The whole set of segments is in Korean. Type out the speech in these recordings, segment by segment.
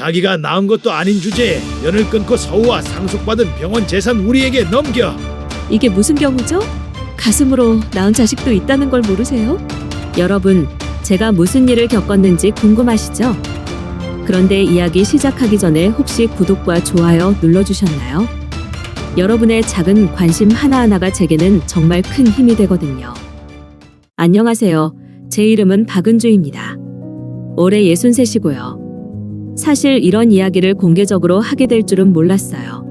자기가 낳은 것도 아닌 주제에 연을 끊고 서우와 상속받은 병원 재산 우리에게 넘겨. 이게 무슨 경우죠? 가슴으로 낳은 자식도 있다는 걸 모르세요? 여러분, 제가 무슨 일을 겪었는지 궁금하시죠? 그런데 이야기 시작하기 전에 혹시 구독과 좋아요 눌러주셨나요? 여러분의 작은 관심 하나하나가 제게는 정말 큰 힘이 되거든요. 안녕하세요. 제 이름은 박은주입니다. 올해 63이고요. 사실 이런 이야기를 공개적으로 하게 될 줄은 몰랐어요.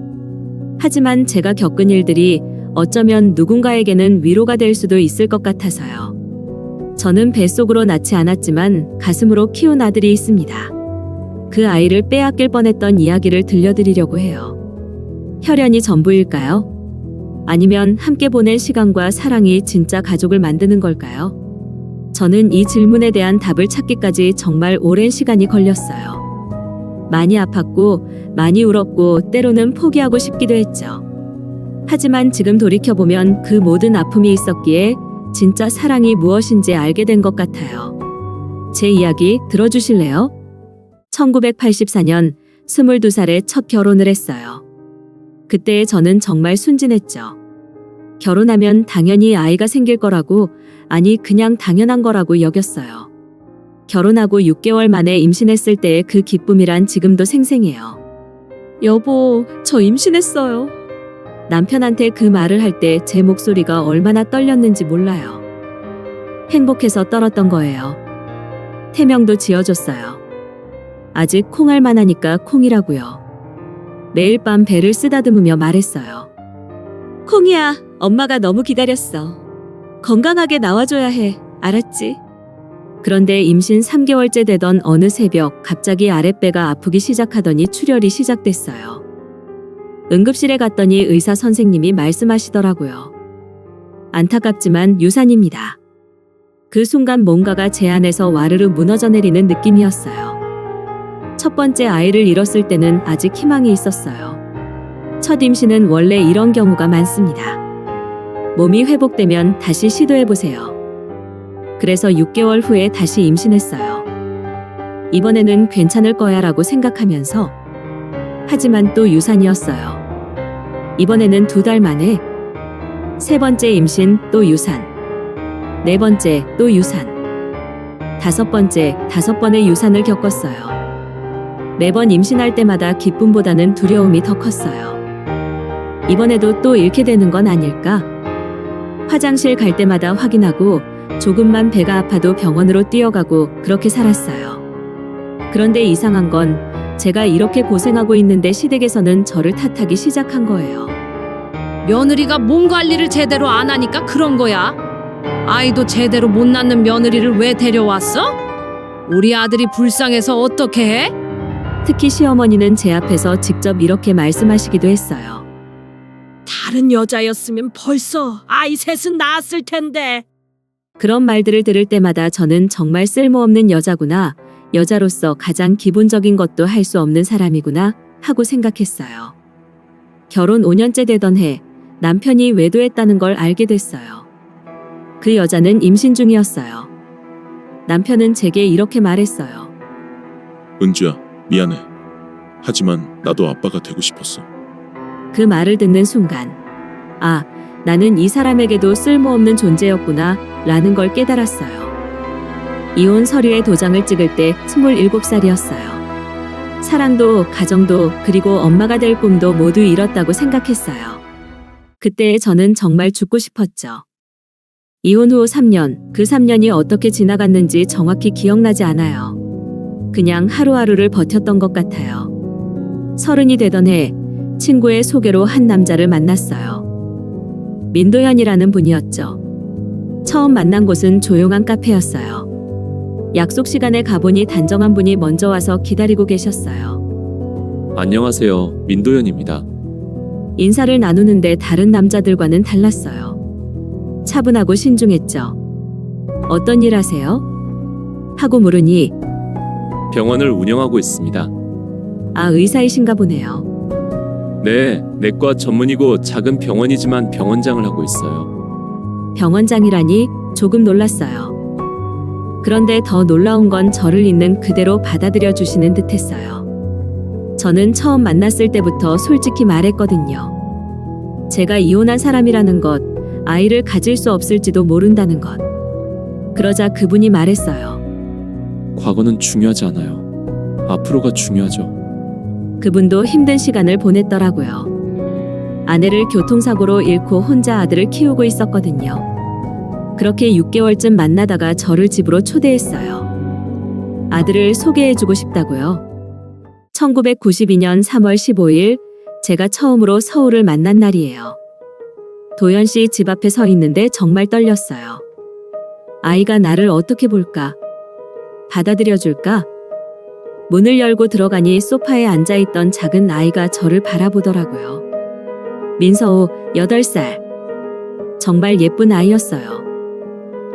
하지만 제가 겪은 일들이 어쩌면 누군가에게는 위로가 될 수도 있을 것 같아서요. 저는 뱃속으로 낳지 않았지만 가슴으로 키운 아들이 있습니다. 그 아이를 빼앗길 뻔했던 이야기를 들려드리려고 해요. 혈연이 전부일까요? 아니면 함께 보낸 시간과 사랑이 진짜 가족을 만드는 걸까요? 저는 이 질문에 대한 답을 찾기까지 정말 오랜 시간이 걸렸어요. 많이 아팠고, 많이 울었고, 때로는 포기하고 싶기도 했죠. 하지만 지금 돌이켜보면 그 모든 아픔이 있었기에 진짜 사랑이 무엇인지 알게 된 것 같아요. 제 이야기 들어주실래요? 1984년 22살에 첫 결혼을 했어요. 그때 저는 정말 순진했죠. 결혼하면 당연히 아이가 생길 거라고, 아니 그냥 당연한 거라고 여겼어요. 결혼하고 6개월 만에 임신했을 때의 그 기쁨이란 지금도 생생해요. 여보, 저 임신했어요. 남편한테 그 말을 할 때 제 목소리가 얼마나 떨렸는지 몰라요. 행복해서 떨었던 거예요. 태명도 지어줬어요. 아직 콩알만 하니까 콩이라고요. 매일 밤 배를 쓰다듬으며 말했어요. 콩이야, 엄마가 너무 기다렸어. 건강하게 나와줘야 해. 알았지? 그런데 임신 3개월째 되던 어느 새벽 갑자기 아랫배가 아프기 시작하더니 출혈이 시작됐어요. 응급실에 갔더니 의사 선생님이 말씀하시더라고요. 안타깝지만 유산입니다. 그 순간 뭔가가 제 안에서 와르르 무너져 내리는 느낌이었어요. 첫 번째 아이를 잃었을 때는 아직 희망이 있었어요. 첫 임신은 원래 이런 경우가 많습니다. 몸이 회복되면 다시 시도해보세요. 그래서 6개월 후에 다시 임신했어요. 이번에는 괜찮을 거야 라고 생각하면서. 하지만 또 유산이었어요. 이번에는 2달 만에. 세 번째 임신 또 유산. 네 번째 또 유산. 5번째, 5번의 유산을 겪었어요. 매번 임신할 때마다 기쁨보다는 두려움이 더 컸어요. 이번에도 또 잃게 되는 건 아닐까? 화장실 갈 때마다 확인하고 조금만 배가 아파도 병원으로 뛰어가고 그렇게 살았어요. 그런데 이상한 건 제가 이렇게 고생하고 있는데 시댁에서는 저를 탓하기 시작한 거예요. 며느리가 몸 관리를 제대로 안 하니까 그런 거야. 아이도 제대로 못 낳는 며느리를 왜 데려왔어? 우리 아들이 불쌍해서 어떻게 해? 특히 시어머니는 제 앞에서 직접 이렇게 말씀하시기도 했어요. 다른 여자였으면 벌써 아이 셋은 낳았을 텐데. 그런 말들을 들을 때마다 저는 정말 쓸모없는 여자구나, 여자로서 가장 기본적인 것도 할 수 없는 사람이구나 하고 생각했어요. 결혼 5년째 되던 해 남편이 외도했다는 걸 알게 됐어요. 그 여자는 임신 중이었어요. 남편은 제게 이렇게 말했어요. 은주야, 미안해. 하지만 나도 아빠가 되고 싶었어. 그 말을 듣는 순간, 아, 나는 이 사람에게도 쓸모없는 존재였구나 라는 걸 깨달았어요. 이혼 서류에 도장을 찍을 때 27살이었어요. 사랑도 가정도 그리고 엄마가 될 꿈도 모두 잃었다고 생각했어요. 그때 저는 정말 죽고 싶었죠. 이혼 후 3년, 그 3년이 어떻게 지나갔는지 정확히 기억나지 않아요. 그냥 하루하루를 버텼던 것 같아요. 30이 되던 해 친구의 소개로 한 남자를 만났어요. 민도현이라는 분이었죠. 처음 만난 곳은 조용한 카페였어요. 약속 시간에 가보니 단정한 분이 먼저 와서 기다리고 계셨어요. 안녕하세요. 민도현입니다. 인사를 나누는데 다른 남자들과는 달랐어요. 차분하고 신중했죠. 어떤 일 하세요? 하고 물으니 병원을 운영하고 있습니다. 아, 의사이신가 보네요. 네, 내과 전문이고 작은 병원이지만 병원장을 하고 있어요. 병원장이라니 조금 놀랐어요. 그런데 더 놀라운 건 저를 있는 그대로 받아들여 주시는 듯했어요. 저는 처음 만났을 때부터 솔직히 말했거든요. 제가 이혼한 사람이라는 것, 아이를 가질 수 없을지도 모른다는 것. 그러자 그분이 말했어요. 과거는 중요하지 않아요. 앞으로가 중요하죠. 그분도 힘든 시간을 보냈더라고요. 아내를 교통사고로 잃고 혼자 아들을 키우고 있었거든요. 그렇게 6개월쯤 만나다가 저를 집으로 초대했어요. 아들을 소개해주고 싶다고요. 1992년 3월 15일 제가 처음으로 서울을 만난 날이에요. 도연 씨 집 앞에 서 있는데 정말 떨렸어요. 아이가 나를 어떻게 볼까? 받아들여줄까? 문을 열고 들어가니 소파에 앉아있던 작은 아이가 저를 바라보더라고요. 민서우 8살. 정말 예쁜 아이였어요.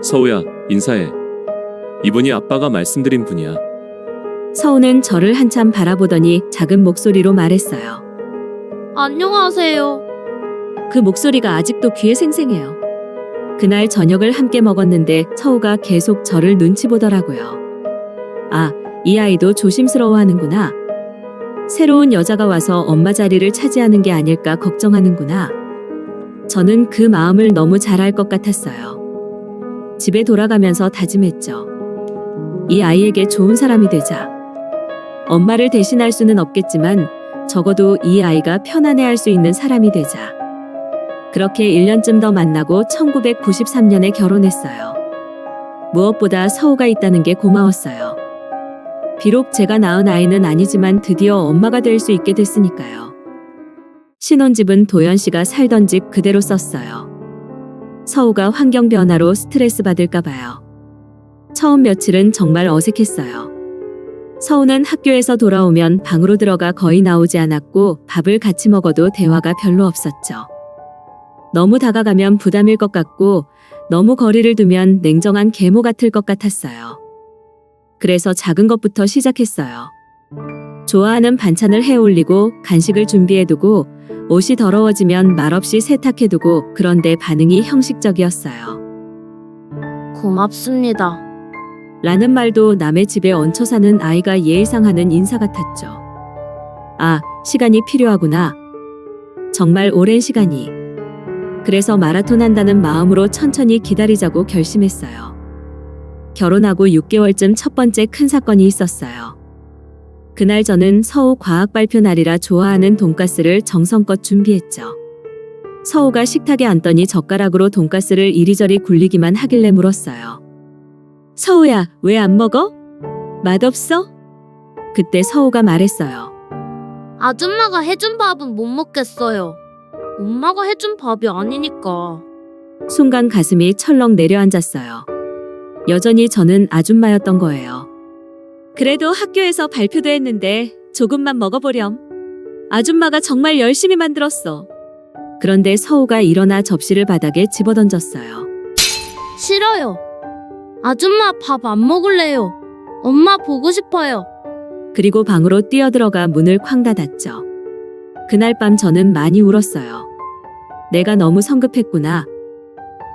서우야, 인사해. 이분이 아빠가 말씀드린 분이야. 서우는 저를 한참 바라보더니 작은 목소리로 말했어요. 안녕하세요. 그 목소리가 아직도 귀에 생생해요. 그날 저녁을 함께 먹었는데 서우가 계속 저를 눈치 보더라고요. 아, 이 아이도 조심스러워하는구나. 새로운 여자가 와서 엄마 자리를 차지하는 게 아닐까 걱정하는구나. 저는 그 마음을 너무 잘 알 것 같았어요. 집에 돌아가면서 다짐했죠. 이 아이에게 좋은 사람이 되자. 엄마를 대신할 수는 없겠지만 적어도 이 아이가 편안해할 수 있는 사람이 되자. 그렇게 1년쯤 더 만나고 1993년에 결혼했어요. 무엇보다 서우가 있다는 게 고마웠어요. 비록 제가 낳은 아이는 아니지만 드디어 엄마가 될 수 있게 됐으니까요. 신혼집은 도연 씨가 살던 집 그대로 썼어요. 서우가 환경 변화로 스트레스 받을까 봐요. 처음 며칠은 정말 어색했어요. 서우는 학교에서 돌아오면 방으로 들어가 거의 나오지 않았고 밥을 같이 먹어도 대화가 별로 없었죠. 너무 다가가면 부담일 것 같고 너무 거리를 두면 냉정한 계모 같을 것 같았어요. 그래서 작은 것부터 시작했어요. 좋아하는 반찬을 해올리고 간식을 준비해두고 옷이 더러워지면 말없이 세탁해두고 그런데 반응이 형식적이었어요. 고맙습니다. 라는 말도 남의 집에 얹혀 사는 아이가 예의상 하는 인사 같았죠. 아, 시간이 필요하구나. 정말 오랜 시간이. 그래서 마라톤 한다는 마음으로 천천히 기다리자고 결심했어요. 결혼하고 6개월쯤 첫 번째 큰 사건이 있었어요. 그날 저는 서우 과학 발표 날이라 좋아하는 돈가스를 정성껏 준비했죠. 서우가 식탁에 앉더니 젓가락으로 돈가스를 이리저리 굴리기만 하길래 물었어요. 서우야, 왜 안 먹어? 맛없어? 그때 서우가 말했어요. 아줌마가 해준 밥은 못 먹겠어요. 엄마가 해준 밥이 아니니까. 순간 가슴이 철렁 내려앉았어요. 여전히 저는 아줌마였던 거예요. 그래도 학교에서 발표도 했는데 조금만 먹어보렴. 아줌마가 정말 열심히 만들었어. 그런데 서우가 일어나 접시를 바닥에 집어던졌어요. 싫어요. 아줌마 밥 안 먹을래요. 엄마 보고 싶어요. 그리고 방으로 뛰어들어가 문을 쾅 닫았죠. 그날 밤 저는 많이 울었어요. 내가 너무 성급했구나.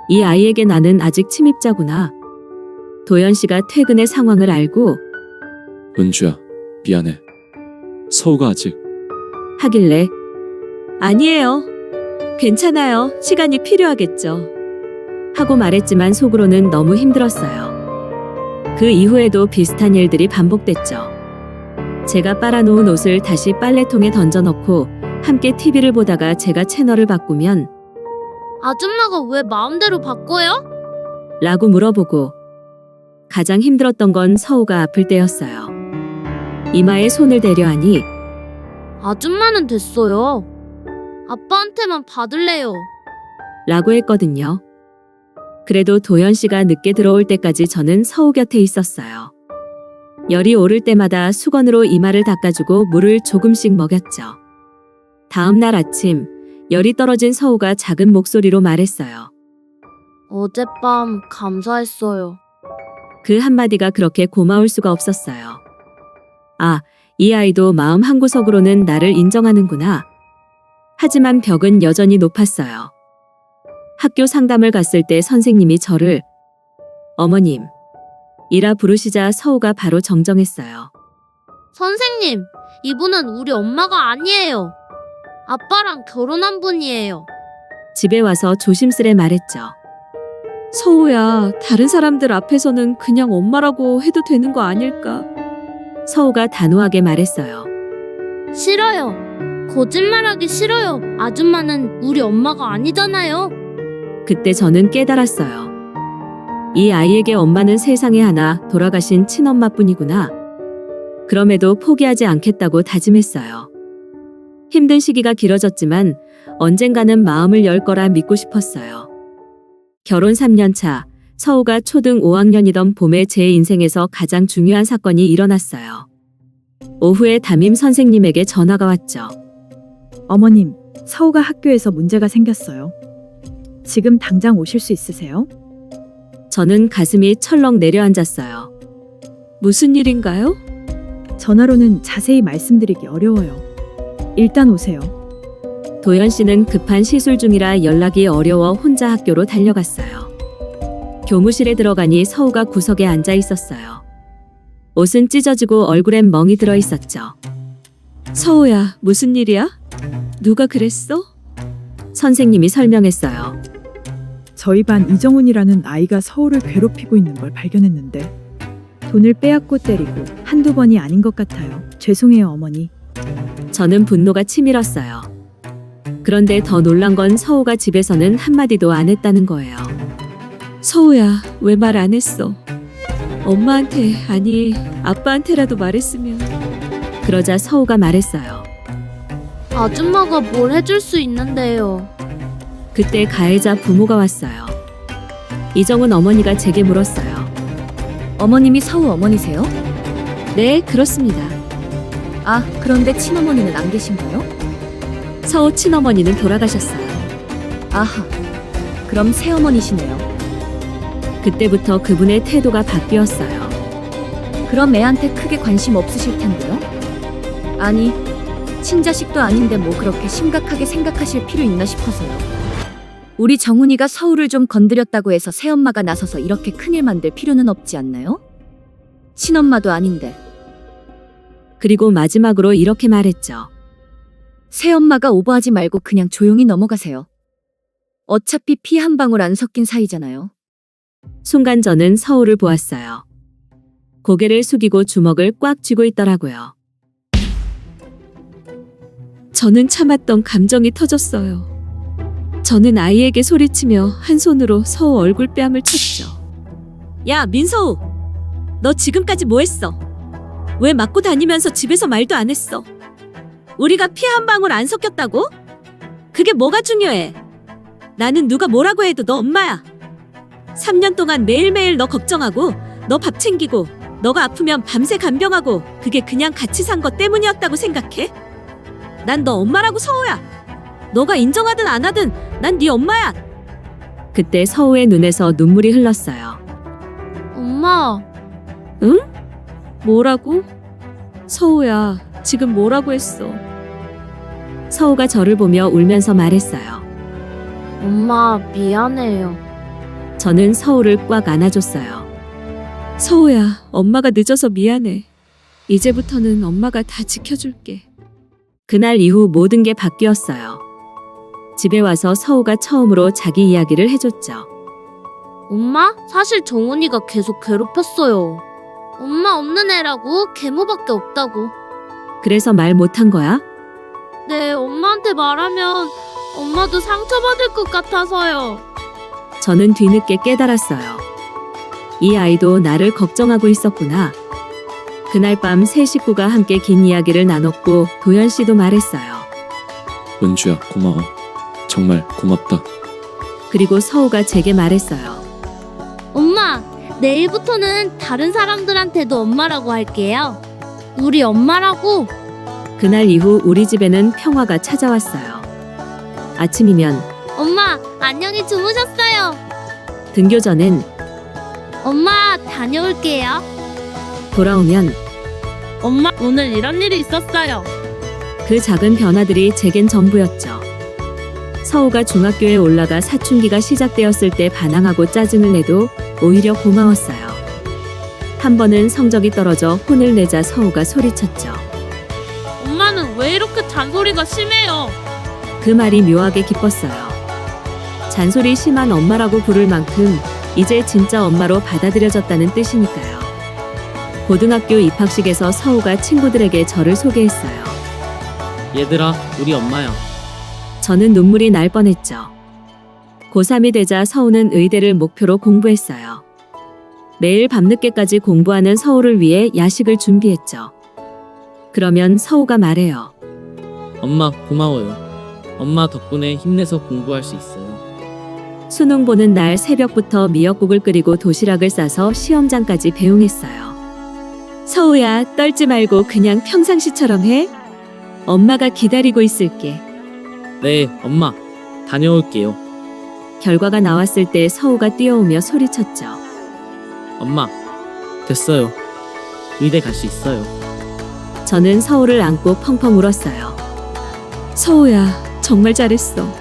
이 아이에게 나는 아직 침입자구나. 도연 씨가 퇴근의 상황을 알고 은주야, 미안해. 서우가 아직. 하길래 아니에요. 괜찮아요. 시간이 필요하겠죠. 하고 말했지만 속으로는 너무 힘들었어요. 그 이후에도 비슷한 일들이 반복됐죠. 제가 빨아놓은 옷을 다시 빨래통에 던져넣고 함께 TV를 보다가 제가 채널을 바꾸면 아줌마가 왜 마음대로 바꿔요? 라고 물어보고 가장 힘들었던 건 서우가 아플 때였어요. 이마에 손을 대려 하니 아줌마는 됐어요. 아빠한테만 받을래요. 라고 했거든요. 그래도 도연 씨가 늦게 들어올 때까지 저는 서우 곁에 있었어요. 열이 오를 때마다 수건으로 이마를 닦아주고 물을 조금씩 먹였죠. 다음 날 아침 열이 떨어진 서우가 작은 목소리로 말했어요. 어젯밤 감사했어요. 그 한마디가 그렇게 고마울 수가 없었어요. 아, 이 아이도 마음 한구석으로는 나를 인정하는구나. 하지만 벽은 여전히 높았어요. 학교 상담을 갔을 때 선생님이 저를 어머님 이라 부르시자 서우가 바로 정정했어요. 선생님, 이분은 우리 엄마가 아니에요. 아빠랑 결혼한 분이에요. 집에 와서 조심스레 말했죠. 서우야, 다른 사람들 앞에서는 그냥 엄마라고 해도 되는 거 아닐까? 서우가 단호하게 말했어요. 싫어요. 거짓말하기 싫어요. 아줌마는 우리 엄마가 아니잖아요. 그때 저는 깨달았어요. 이 아이에게 엄마는 세상에 하나 돌아가신 친엄마뿐이구나. 그럼에도 포기하지 않겠다고 다짐했어요. 힘든 시기가 길어졌지만 언젠가는 마음을 열 거라 믿고 싶었어요. 결혼 3년 차, 서우가 초등 5학년이던 봄에 제 인생에서 가장 중요한 사건이 일어났어요. 오후에 담임 선생님에게 전화가 왔죠. 어머님, 서우가 학교에서 문제가 생겼어요. 지금 당장 오실 수 있으세요? 저는 가슴이 철렁 내려앉았어요. 무슨 일인가요? 전화로는 자세히 말씀드리기 어려워요. 일단 오세요. 도연 씨는 급한 시술 중이라 연락이 어려워 혼자 학교로 달려갔어요. 교무실에 들어가니 서우가 구석에 앉아 있었어요. 옷은 찢어지고 얼굴엔 멍이 들어 있었죠. 서우야, 무슨 일이야? 누가 그랬어? 선생님이 설명했어요. 저희 반 이정훈이라는 아이가 서우를 괴롭히고 있는 걸 발견했는데 돈을 빼앗고 때리고 한두 번이 아닌 것 같아요. 죄송해요, 어머니. 저는 분노가 치밀었어요. 그런데 더 놀란 건 서우가 집에서는 한마디도 안 했다는 거예요. 서우야, 왜 말 안 했어? 엄마한테, 아니, 아빠한테라도 말했으면. 그러자 서우가 말했어요. 아줌마가 뭘 해줄 수 있는데요. 그때 가해자 부모가 왔어요. 이정은 어머니가 제게 물었어요. 어머님이 서우 어머니세요? 네, 그렇습니다. 아, 그런데 친어머니는 안 계신가요? 서우 친어머니는 돌아가셨어요. 아하, 그럼 새어머니시네요. 그때부터 그분의 태도가 바뀌었어요. 그럼 애한테 크게 관심 없으실 텐데요? 아니, 친자식도 아닌데 뭐 그렇게 심각하게 생각하실 필요 있나 싶어서요. 우리 정훈이가 서우를 좀 건드렸다고 해서 새엄마가 나서서 이렇게 큰일 만들 필요는 없지 않나요? 친엄마도 아닌데. 그리고 마지막으로 이렇게 말했죠. 새엄마가 오버하지 말고 그냥 조용히 넘어가세요. 어차피 피 한 방울 안 섞인 사이잖아요. 순간 저는 서우를 보았어요. 고개를 숙이고 주먹을 꽉 쥐고 있더라고요. 저는 참았던 감정이 터졌어요. 저는 아이에게 소리치며 한 손으로 서우 얼굴뺨을 쳤죠. 야, 민서우! 너 지금까지 뭐 했어? 왜 맞고 다니면서 집에서 말도 안 했어? 우리가 피 한 방울 안 섞였다고? 그게 뭐가 중요해? 나는 누가 뭐라고 해도 너 엄마야. 3년 동안 매일매일 너 걱정하고 너 밥 챙기고 너가 아프면 밤새 간병하고 그게 그냥 같이 산 것 때문이었다고 생각해? 난 너 엄마라고, 서우야. 너가 인정하든 안 하든 난 네 엄마야. 그때 서우의 눈에서 눈물이 흘렀어요. 엄마, 응? 뭐라고? 서우야, 지금 뭐라고 했어? 서우가 저를 보며 울면서 말했어요. 엄마 미안해요. 저는 서우를 꽉 안아줬어요. 서우야, 엄마가 늦어서 미안해. 이제부터는 엄마가 다 지켜줄게. 그날 이후 모든 게 바뀌었어요. 집에 와서 서우가 처음으로 자기 이야기를 해줬죠. 엄마, 사실 정훈이가 계속 괴롭혔어요. 엄마 없는 애라고 계모밖에 없다고. 그래서 말 못한 거야? 네, 엄마한테 말하면 엄마도 상처받을 것 같아서요. 저는 뒤늦게 깨달았어요. 이 아이도 나를 걱정하고 있었구나. 그날 밤 세 식구가 함께 긴 이야기를 나눴고 도연 씨도 말했어요. 은주야, 고마워. 정말 고맙다. 그리고 서우가 제게 말했어요. 엄마, 내일부터는 다른 사람들한테도 엄마라고 할게요. 우리 엄마라고. 그날 이후 우리 집에는 평화가 찾아왔어요. 아침이면 엄마, 안녕히 주무셨어요. 등교 전엔 엄마, 다녀올게요. 돌아오면 엄마, 오늘 이런 일이 있었어요. 그 작은 변화들이 제겐 전부였죠. 서우가 중학교에 올라가 사춘기가 시작되었을 때 반항하고 짜증을 내도 오히려 고마웠어요. 한 번은 성적이 떨어져 혼을 내자 서우가 소리쳤죠. 엄마는 왜 이렇게 잔소리가 심해요? 그 말이 묘하게 기뻤어요. 잔소리 심한 엄마라고 부를 만큼 이제 진짜 엄마로 받아들여졌다는 뜻이니까요. 고등학교 입학식에서 서우가 친구들에게 저를 소개했어요. 얘들아, 우리 엄마야. 저는 눈물이 날 뻔했죠. 고3이 되자 서우는 의대를 목표로 공부했어요. 매일 밤늦게까지 공부하는 서우를 위해 야식을 준비했죠. 그러면 서우가 말해요. 엄마, 고마워요. 엄마 덕분에 힘내서 공부할 수 있어요. 수능 보는 날 새벽부터 미역국을 끓이고 도시락을 싸서 시험장까지 배웅했어요. 서우야, 떨지 말고 그냥 평상시처럼 해. 엄마가 기다리고 있을게. 네, 엄마. 다녀올게요. 결과가 나왔을 때 서우가 뛰어오며 소리쳤죠. 엄마, 됐어요. 의대 갈 수 있어요. 저는 서우를 안고 펑펑 울었어요. 서우야, 정말 잘했어.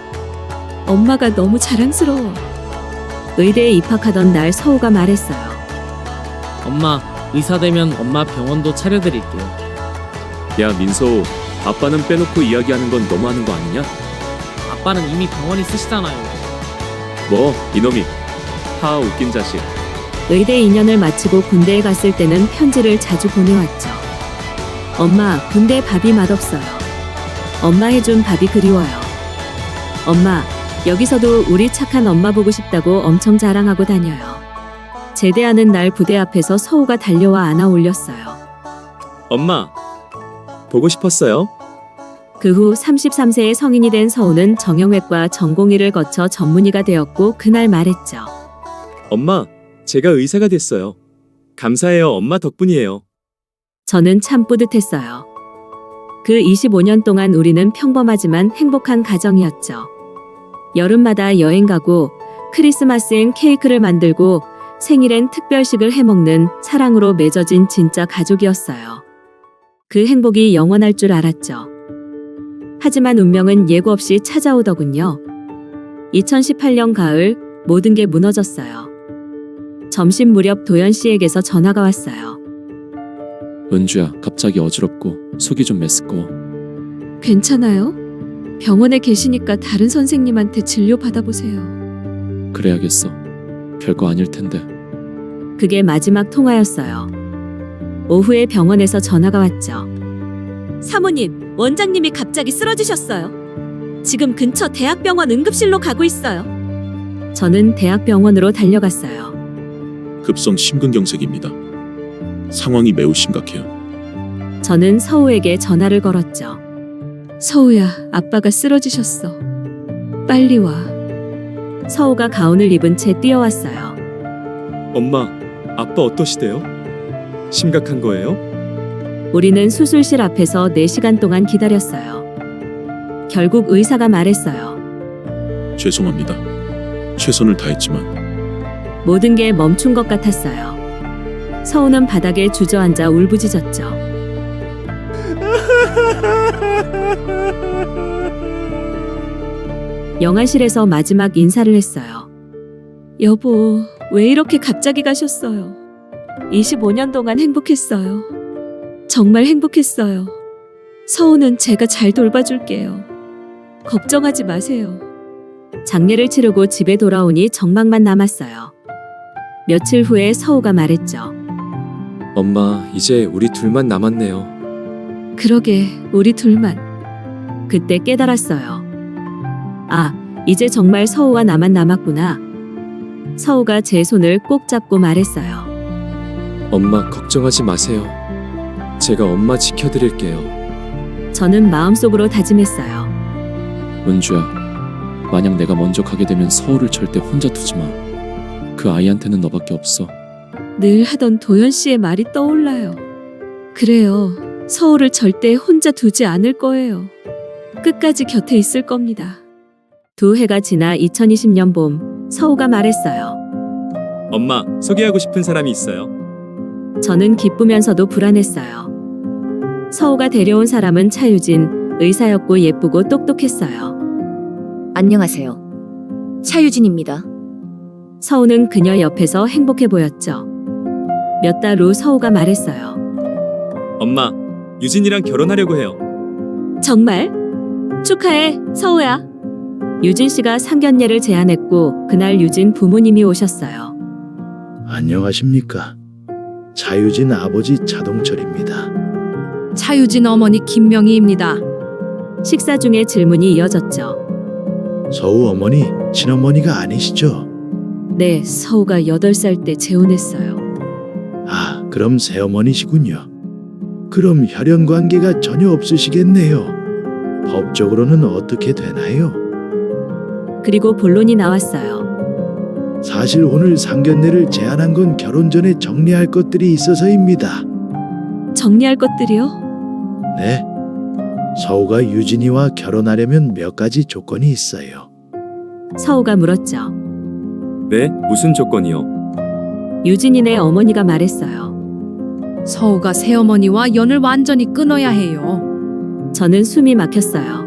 엄마가 너무 자랑스러워. 의대에 입학하던 날 서우가 말했어요. 엄마, 의사 되면 엄마 병원도 차려드릴게요. 야, 민서우. 아빠는 빼놓고 이야기하는 건 너무하는 거 아니냐? 아빠는 이미 병원 있으시잖아요. 뭐, 이놈이. 하, 웃긴 자식. 의대 2년을 마치고 군대에 갔을 때는 편지를 자주 보내왔죠. 엄마, 군대 밥이 맛없어요. 엄마 해준 밥이 그리워요. 엄마, 여기서도 우리 착한 엄마 보고 싶다고 엄청 자랑하고 다녀요. 제대하는 날 부대 앞에서 서우가 달려와 안아 올렸어요. 엄마, 보고 싶었어요? 그 후 33세의 성인이 된 서우는 정형외과 전공의를 거쳐 전문의가 되었고 그날 말했죠. 엄마, 제가 의사가 됐어요. 감사해요. 엄마 덕분이에요. 저는 참 뿌듯했어요. 그 25년 동안 우리는 평범하지만 행복한 가정이었죠. 여름마다 여행 가고 크리스마스엔 케이크를 만들고 생일엔 특별식을 해먹는 사랑으로 맺어진 진짜 가족이었어요. 그 행복이 영원할 줄 알았죠. 하지만 운명은 예고 없이 찾아오더군요. 2018년 가을 모든 게 무너졌어요. 점심 무렵 도연 씨에게서 전화가 왔어요. 은주야, 갑자기 어지럽고 속이 좀 메스꺼워. 괜찮아요? 병원에 계시니까 다른 선생님한테 진료 받아보세요. 그래야겠어. 별거 아닐 텐데. 그게 마지막 통화였어요. 오후에 병원에서 전화가 왔죠. 사모님, 원장님이 갑자기 쓰러지셨어요. 지금 근처 대학병원 응급실로 가고 있어요. 저는 대학병원으로 달려갔어요. 급성 심근경색입니다. 상황이 매우 심각해요. 저는 서우에게 전화를 걸었죠. 서우야, 아빠가 쓰러지셨어. 빨리 와. 서우가 가운을 입은 채 뛰어왔어요. 엄마, 아빠 어떠시대요? 심각한 거예요? 우리는 수술실 앞에서 4시간 동안 기다렸어요. 결국 의사가 말했어요. 죄송합니다. 최선을 다했지만 모든 게 멈춘 것 같았어요. 서우는 바닥에 주저앉아 울부짖었죠. 영안실에서 마지막 인사를 했어요. 여보, 왜 이렇게 갑자기 가셨어요? 25년 동안 행복했어요. 정말 행복했어요. 서우는 제가 잘 돌봐줄게요. 걱정하지 마세요. 장례를 치르고 집에 돌아오니 정막만 남았어요. 며칠 후에 서우가 말했죠. 엄마, 이제 우리 둘만 남았네요. 그러게, 우리 둘만. 그때 깨달았어요. 아, 이제 정말 서우와 나만 남았구나. 서우가 제 손을 꼭 잡고 말했어요. 엄마, 걱정하지 마세요. 제가 엄마 지켜드릴게요. 저는 마음속으로 다짐했어요. 은주야, 만약 내가 먼저 가게 되면 서울을 절대 혼자 두지 마. 그 아이한테는 너밖에 없어. 늘 하던 도연 씨의 말이 떠올라요. 그래요. 서울을 절대 혼자 두지 않을 거예요. 끝까지 곁에 있을 겁니다. 2해가 지나 2020년 봄, 서우가 말했어요. 엄마, 소개하고 싶은 사람이 있어요. 저는 기쁘면서도 불안했어요. 서우가 데려온 사람은 차유진, 의사였고 예쁘고 똑똑했어요. 안녕하세요. 차유진입니다. 서우는 그녀 옆에서 행복해 보였죠. 몇 달 후 서우가 말했어요. 엄마, 유진이랑 결혼하려고 해요. 정말? 축하해, 서우야. 유진 씨가 상견례를 제안했고 그날 유진 부모님이 오셨어요. 안녕하십니까. 차유진 아버지 차동철입니다. 차유진 어머니 김명희입니다. 식사 중에 질문이 이어졌죠. 서우 어머니, 친어머니가 아니시죠? 네, 서우가 8살 때 재혼했어요. 아, 그럼 새어머니시군요. 그럼 혈연 관계가 전혀 없으시겠네요. 법적으로는 어떻게 되나요? 그리고 본론이 나왔어요. 사실 오늘 상견례를 제안한 건 결혼 전에 정리할 것들이 있어서입니다. 정리할 것들이요? 네. 서우가 유진이와 결혼하려면 몇 가지 조건이 있어요. 서우가 물었죠. 네, 무슨 조건이요? 유진이네 어머니가 말했어요. 서우가 새어머니와 연을 완전히 끊어야 해요. 저는 숨이 막혔어요.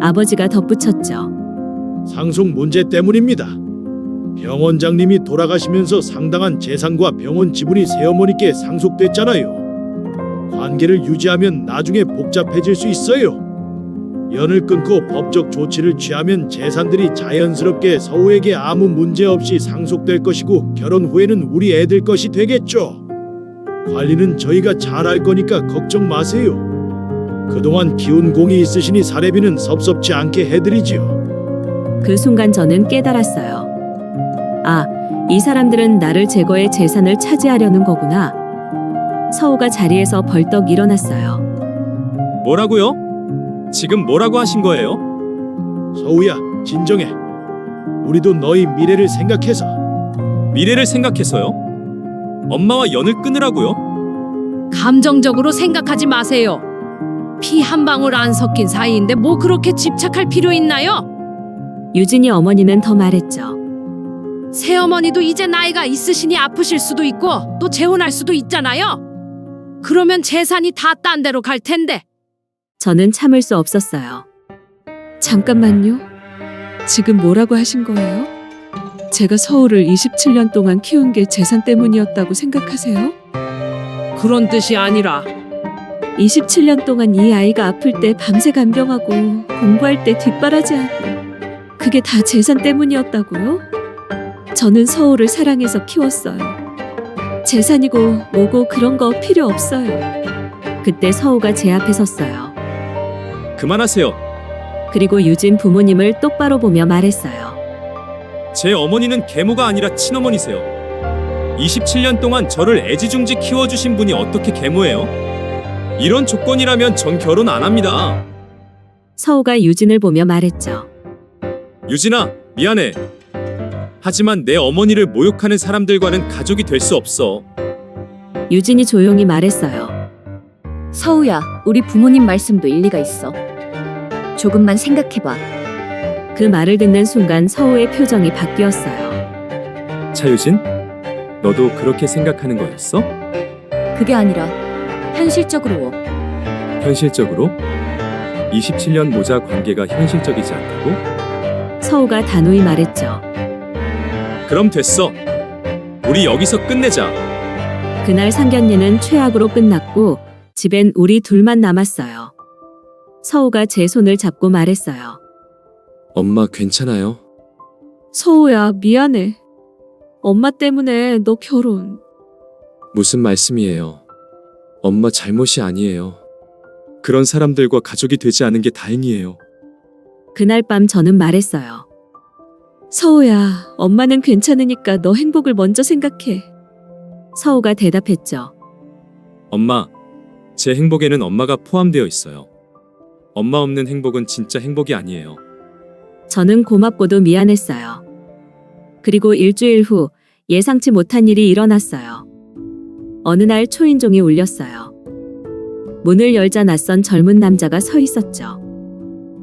아버지가 덧붙였죠. 상속 문제 때문입니다. 병원장님이 돌아가시면서 상당한 재산과 병원 지분이 새어머니께 상속됐잖아요. 관계를 유지하면 나중에 복잡해질 수 있어요. 연을 끊고 법적 조치를 취하면 재산들이 자연스럽게 서우에게 아무 문제 없이 상속될 것이고 결혼 후에는 우리 애들 것이 되겠죠. 관리는 저희가 잘 할 거니까 걱정 마세요. 그동안 키운 공이 있으시니 사례비는 섭섭지 않게 해드리지요. 그 순간 저는 깨달았어요. 아, 이 사람들은 나를 제거해 재산을 차지하려는 거구나. 서우가 자리에서 벌떡 일어났어요. 뭐라고요? 지금 뭐라고 하신 거예요? 서우야, 진정해. 우리도 너희 미래를 생각해서. 미래를 생각해서요? 엄마와 연을 끊으라고요? 감정적으로 생각하지 마세요. 피 한 방울 안 섞인 사이인데 뭐 그렇게 집착할 필요 있나요? 유진이 어머니는 더 말했죠. 새어머니도 이제 나이가 있으시니 아프실 수도 있고 또 재혼할 수도 있잖아요. 그러면 재산이 다 딴 데로 갈 텐데. 저는 참을 수 없었어요. 잠깐만요. 지금 뭐라고 하신 거예요? 제가 서우를 27년 동안 키운 게 재산 때문이었다고 생각하세요? 그런 뜻이 아니라 27년 동안 이 아이가 아플 때 밤새 간병하고 공부할 때 뒷바라지하고 그게 다 재산 때문이었다고요? 저는 서우를 사랑해서 키웠어요. 재산이고 뭐고 그런 거 필요 없어요. 그때 서우가 제 앞에 섰어요. 그만하세요. 그리고 유진 부모님을 똑바로 보며 말했어요. 제 어머니는 계모가 아니라 친어머니세요. 27년 동안 저를 애지중지 키워주신 분이 어떻게 계모예요? 이런 조건이라면 전 결혼 안 합니다. 서우가 유진을 보며 말했죠. 유진아, 미안해. 하지만 내 어머니를 모욕하는 사람들과는 가족이 될 수 없어. 유진이 조용히 말했어요. 서우야, 우리 부모님 말씀도 일리가 있어. 조금만 생각해봐. 그 말을 듣는 순간 서우의 표정이 바뀌었어요. 차유진, 너도 그렇게 생각하는 거였어? 그게 아니라 현실적으로 현실적으로? 27년 모자 관계가 현실적이지 않다고? 서우가 단호히 말했죠. 그럼 됐어. 우리 여기서 끝내자. 그날 상견례는 최악으로 끝났고 집엔 우리 둘만 남았어요. 서우가 제 손을 잡고 말했어요. 엄마 괜찮아요? 서우야, 미안해. 엄마 때문에 너 결혼. 무슨 말씀이에요? 엄마 잘못이 아니에요. 그런 사람들과 가족이 되지 않은 게 다행이에요. 그날 밤 저는 말했어요. 서우야, 엄마는 괜찮으니까 너 행복을 먼저 생각해. 서우가 대답했죠. 엄마, 제 행복에는 엄마가 포함되어 있어요. 엄마 없는 행복은 진짜 행복이 아니에요. 저는 고맙고도 미안했어요. 그리고 일주일 후 예상치 못한 일이 일어났어요. 어느 날 초인종이 울렸어요. 문을 열자 낯선 젊은 남자가 서 있었죠.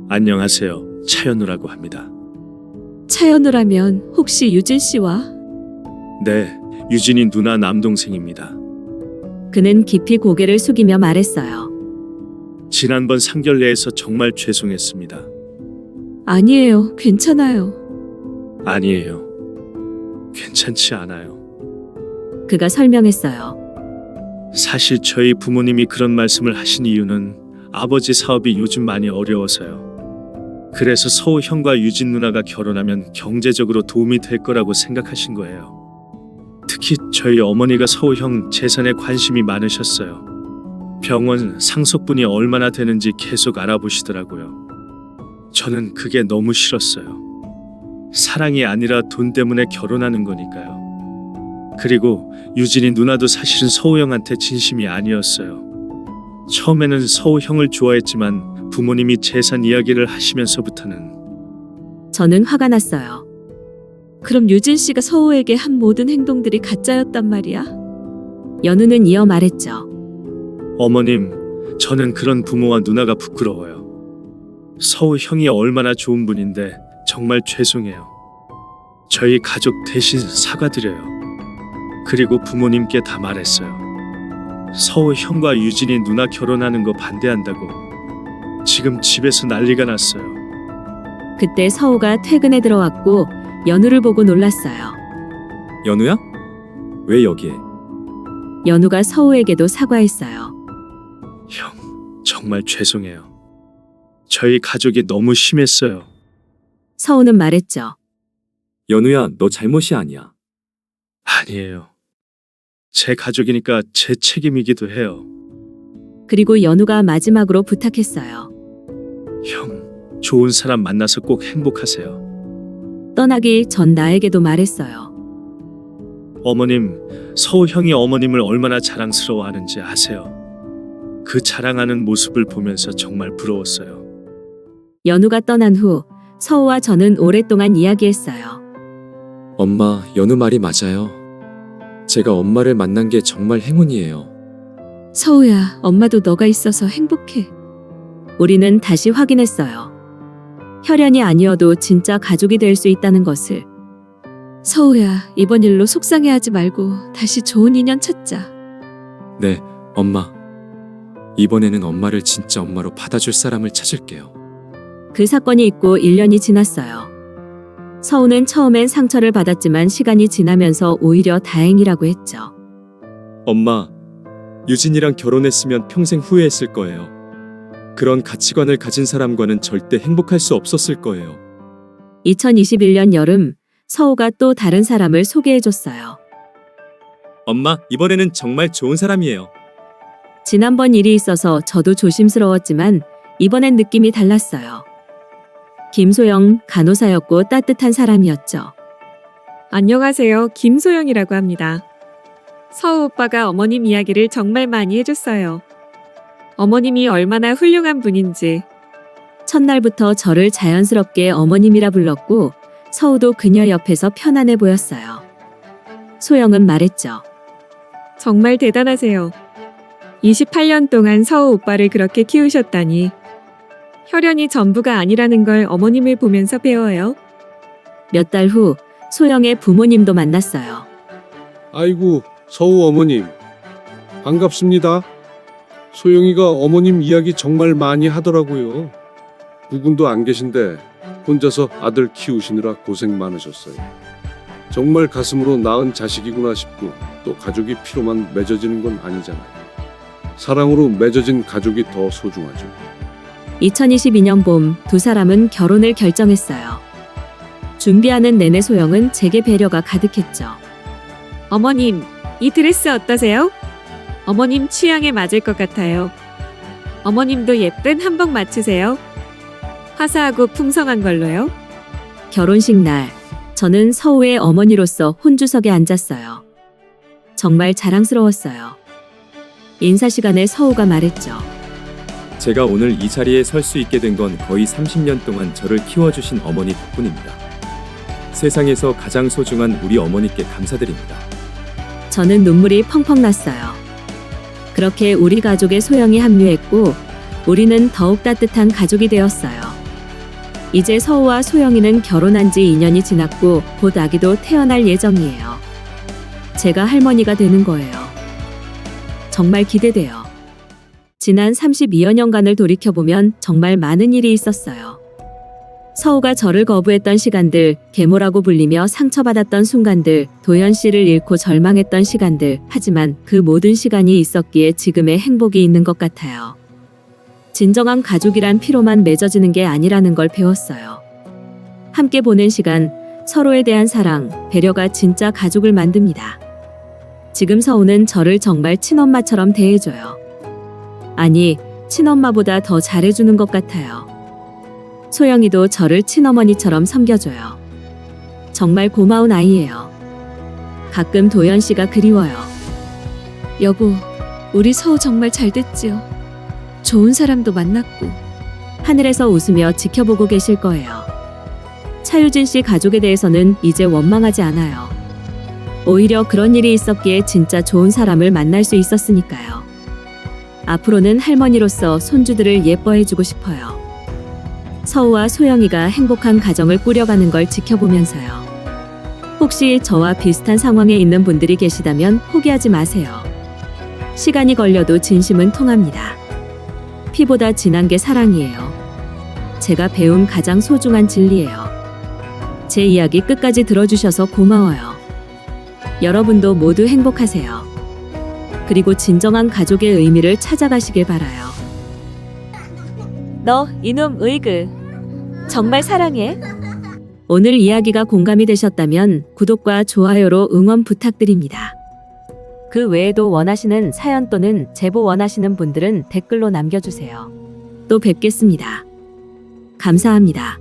안녕하세요. 차현우라고 합니다. 차연우라면 혹시 유진 씨와? 네, 유진이 누나 남동생입니다. 그는 깊이 고개를 숙이며 말했어요. 지난번 상견례에서 정말 죄송했습니다. 아니에요. 괜찮아요. 아니에요. 괜찮지 않아요. 그가 설명했어요. 사실 저희 부모님이 그런 말씀을 하신 이유는 아버지 사업이 요즘 많이 어려워서요. 그래서 서우 형과 유진 누나가 결혼하면 경제적으로 도움이 될 거라고 생각하신 거예요. 특히 저희 어머니가 서우 형 재산에 관심이 많으셨어요. 병원 상속분이 얼마나 되는지 계속 알아보시더라고요. 저는 그게 너무 싫었어요. 사랑이 아니라 돈 때문에 결혼하는 거니까요. 그리고 유진이 누나도 사실은 서우 형한테 진심이 아니었어요. 처음에는 서우 형을 좋아했지만 부모님이 재산 이야기를 하시면서부터는 저는 화가 났어요. 그럼 유진 씨가 서우에게 한 모든 행동들이 가짜였단 말이야? 연우는 이어 말했죠. 어머님, 저는 그런 부모와 누나가 부끄러워요. 서우 형이 얼마나 좋은 분인데 정말 죄송해요. 저희 가족 대신 사과드려요. 그리고 부모님께 다 말했어요. 서우 형과 유진이 누나 결혼하는 거 반대한다고. 지금 집에서 난리가 났어요. 그때 서우가 퇴근에 들어왔고 연우를 보고 놀랐어요. 연우야? 왜 여기에? 연우가 서우에게도 사과했어요. 형, 정말 죄송해요. 저희 가족이 너무 심했어요. 서우는 말했죠. 연우야, 너 잘못이 아니야. 아니에요. 제 가족이니까 제 책임이기도 해요. 그리고 연우가 마지막으로 부탁했어요. 형, 좋은 사람 만나서 꼭 행복하세요. 떠나기 전 나에게도 말했어요. 어머님, 서우 형이 어머님을 얼마나 자랑스러워하는지 아세요? 그 자랑하는 모습을 보면서 정말 부러웠어요. 연우가 떠난 후 서우와 저는 오랫동안 이야기했어요. 엄마, 연우 말이 맞아요. 제가 엄마를 만난 게 정말 행운이에요. 서우야, 엄마도 너가 있어서 행복해. 우리는 다시 확인했어요. 혈연이 아니어도 진짜 가족이 될 수 있다는 것을. 서우야, 이번 일로 속상해하지 말고 다시 좋은 인연 찾자. 네, 엄마. 이번에는 엄마를 진짜 엄마로 받아줄 사람을 찾을게요. 그 사건이 있고 1년이 지났어요. 서우는 처음엔 상처를 받았지만 시간이 지나면서 오히려 다행이라고 했죠. 엄마, 유진이랑 결혼했으면 평생 후회했을 거예요. 그런 가치관을 가진 사람과는 절대 행복할 수 없었을 거예요. 2021년 여름, 서우가 또 다른 사람을 소개해줬어요. 엄마, 이번에는 정말 좋은 사람이에요. 지난번 일이 있어서 저도 조심스러웠지만 이번엔 느낌이 달랐어요. 김소영 간호사였고 따뜻한 사람이었죠. 안녕하세요. 김소영이라고 합니다. 서우 오빠가 어머님 이야기를 정말 많이 해줬어요. 어머님이 얼마나 훌륭한 분인지. 첫날부터 저를 자연스럽게 어머님이라 불렀고 서우도 그녀 옆에서 편안해 보였어요. 소영은 말했죠. 정말 대단하세요. 28년 동안 서우 오빠를 그렇게 키우셨다니. 혈연이 전부가 아니라는 걸 어머님을 보면서 배워요. 몇 달 후 소영의 부모님도 만났어요. 아이고, 서우 어머님. 반갑습니다. 소영이가 어머님 이야기 정말 많이 하더라고요. 누군도 안 계신데 혼자서 아들 키우시느라 고생 많으셨어요. 정말 가슴으로 낳은 자식이구나 싶고 또 가족이 피로만 맺어지는 건 아니잖아요. 사랑으로 맺어진 가족이 더 소중하죠. 2022년 봄 두 사람은 결혼을 결정했어요. 준비하는 내내 소영은 제게 배려가 가득했죠. 어머님, 이 드레스 어떠세요? 어머님 취향에 맞을 것 같아요. 어머님도 예쁜 한복 맞추세요. 화사하고 풍성한 걸로요. 결혼식 날, 저는 서우의 어머니로서 혼주석에 앉았어요. 정말 자랑스러웠어요. 인사 시간에 서우가 말했죠. 제가 오늘 이 자리에 설 수 있게 된 건 거의 30년 동안 저를 키워주신 어머니 덕분입니다. 세상에서 가장 소중한 우리 어머니께 감사드립니다. 저는 눈물이 펑펑 났어요. 그렇게 우리 가족에 소영이 합류했고 우리는 더욱 따뜻한 가족이 되었어요. 이제 서우와 소영이는 결혼한 지 2년이 지났고 곧 아기도 태어날 예정이에요. 제가 할머니가 되는 거예요. 정말 기대돼요. 지난 32여 년간을 돌이켜보면 정말 많은 일이 있었어요. 서우가 저를 거부했던 시간들, 계모라고 불리며 상처받았던 순간들, 도현 씨를 잃고 절망했던 시간들, 하지만 그 모든 시간이 있었기에 지금의 행복이 있는 것 같아요. 진정한 가족이란 피로만 맺어지는 게 아니라는 걸 배웠어요. 함께 보낸 시간, 서로에 대한 사랑, 배려가 진짜 가족을 만듭니다. 지금 서우는 저를 정말 친엄마처럼 대해줘요. 아니, 친엄마보다 더 잘해주는 것 같아요. 소영이도 저를 친어머니처럼 섬겨줘요. 정말 고마운 아이예요. 가끔 도연 씨가 그리워요. 여보, 우리 서우 정말 잘 됐지요. 좋은 사람도 만났고. 하늘에서 웃으며 지켜보고 계실 거예요. 차유진 씨 가족에 대해서는 이제 원망하지 않아요. 오히려 그런 일이 있었기에 진짜 좋은 사람을 만날 수 있었으니까요. 앞으로는 할머니로서 손주들을 예뻐해주고 싶어요. 서우와 소영이가 행복한 가정을 꾸려가는 걸 지켜보면서요. 혹시 저와 비슷한 상황에 있는 분들이 계시다면 포기하지 마세요. 시간이 걸려도 진심은 통합니다. 피보다 진한 게 사랑이에요. 제가 배운 가장 소중한 진리예요. 제 이야기 끝까지 들어주셔서 고마워요. 여러분도 모두 행복하세요. 그리고 진정한 가족의 의미를 찾아가시길 바라요. 너 이놈 의그. 정말 사랑해. 오늘 이야기가 공감이 되셨다면 구독과 좋아요로 응원 부탁드립니다. 그 외에도 원하시는 사연 또는 제보 원하시는 분들은 댓글로 남겨주세요. 또 뵙겠습니다. 감사합니다.